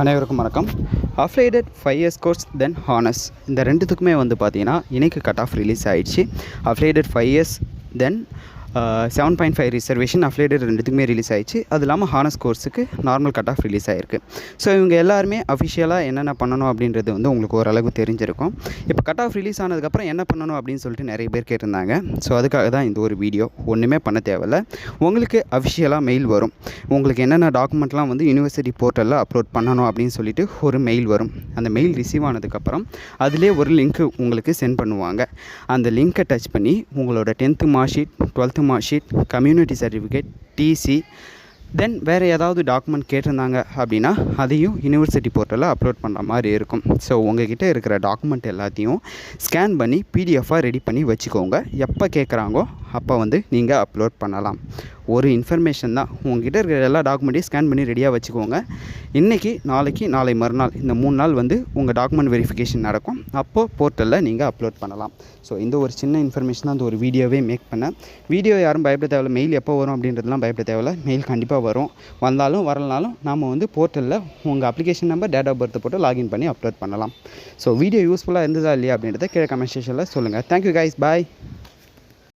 அனைவருக்கும் வணக்கம். Affiliated 5 years course then honours இந்த ரெண்டுத்துக்குமே வந்து பார்த்தீங்கன்னா இன்றைக்கி கட் ஆஃப் ரிலீஸ் ஆகிடுச்சு. Affiliated 5 years then 7.5 reservation affiliated ரெண்டுத்துக்குமே ரிலீஸ் ஆகிடுச்சு. அது இல்லாமல் ஹானர்ஸ் கோர்ஸுக்கு நார்மல் கட் ஆஃப் ரிலீஸ் ஆகிருக்கு. ஸோ இவங்க எல்லாருமே அஃபிஷியலாக என்னென்ன பண்ணணும் அப்படின்றது வந்து உங்களுக்கு ஓரளவு தெரிஞ்சிருக்கும். இப்போ கட் ஆஃப் ரிலீஸ் ஆனதுக்கப்புறம் என்ன பண்ணணும் அப்படின்னு சொல்லிட்டு நிறைய பேர் கேட்டிருந்தாங்க. ஸோ அதுக்காக தான் இந்த ஒரு வீடியோ. ஒன்றுமே பண்ண தேவையில்லை. உங்களுக்கு அஃபிஷியலாக மெயில் வரும். உங்களுக்கு என்னென்ன டாக்குமெண்ட்லாம் வந்து யூனிவர்சிட்டி போர்ட்டலில் அப்லோட் பண்ணணும் அப்படின்னு சொல்லிட்டு ஒரு மெயில் வரும். அந்த மெயில் ரிசீவ் ஆனதுக்கப்புறம் அதிலே ஒரு லிங்க்கு உங்களுக்கு சென்ட் பண்ணுவாங்க. அந்த லிங்க்கை டச் பண்ணி உங்களோட 10th mark sheet, 12th mark sheet, community certificate, TC, then வேறு ஏதாவது டாக்குமெண்ட் கேட்டிருந்தாங்க அப்படின்னா அதையும் யூனிவர்சிட்டி போர்ட்டலில் அப்லோட் பண்ணுற மாதிரி இருக்கும். ஸோ உங்கள்கிட்ட இருக்கிற டாக்குமெண்ட் எல்லாத்தையும் ஸ்கேன் பண்ணி பிடிஎஃபாக ரெடி பண்ணி வச்சுக்கோங்க. எப்போ கேட்குறாங்கோ அப்போ வந்து நீங்கள் அப்லோட் பண்ணலாம். ஒரு இன்ஃபர்மேஷன் தான். உங்கள்கிட்ட இருக்கிற எல்லா டாக்குமெண்ட்டையும் ஸ்கேன் பண்ணி ரெடியாக வச்சுக்கோங்க. இன்றைக்கி, நாளைக்கு, நாளை மறுநாள் இந்த 3 நாள் வந்து உங்கள் டாக்குமெண்ட் வெரிஃபிகேஷன் நடக்கும். அப்போது போர்ட்டலில் நீங்கள் அப்லோட் பண்ணலாம். ஸோ இந்த ஒரு சின்ன இன்ஃபர்மேஷன் தான் அந்த ஒரு வீடியோவே மேக் பண்ணேன். வீடியோ யாரும் பயப்பட தேவையில்ல. மெயில் எப்போ வரும் அப்படின்றதுலாம் பயப்பட தேவையில்ல. மெயில் கண்டிப்பாக வரும். வந்தாலும் வரலனாலும் நாம் வந்து போர்ட்டலில் உங்கள் application number, date of birth போட்டு லாகின் பண்ணி அப்லோட் பண்ணலாம். ஸோ வீடியோ யூஸ்ஃபுல்லாக இருந்ததா இல்லையா அப்படின்றத கீழே கமெண்ட் செக்ஷனில் சொல்லுங்கள். Thank you guys. பாய்.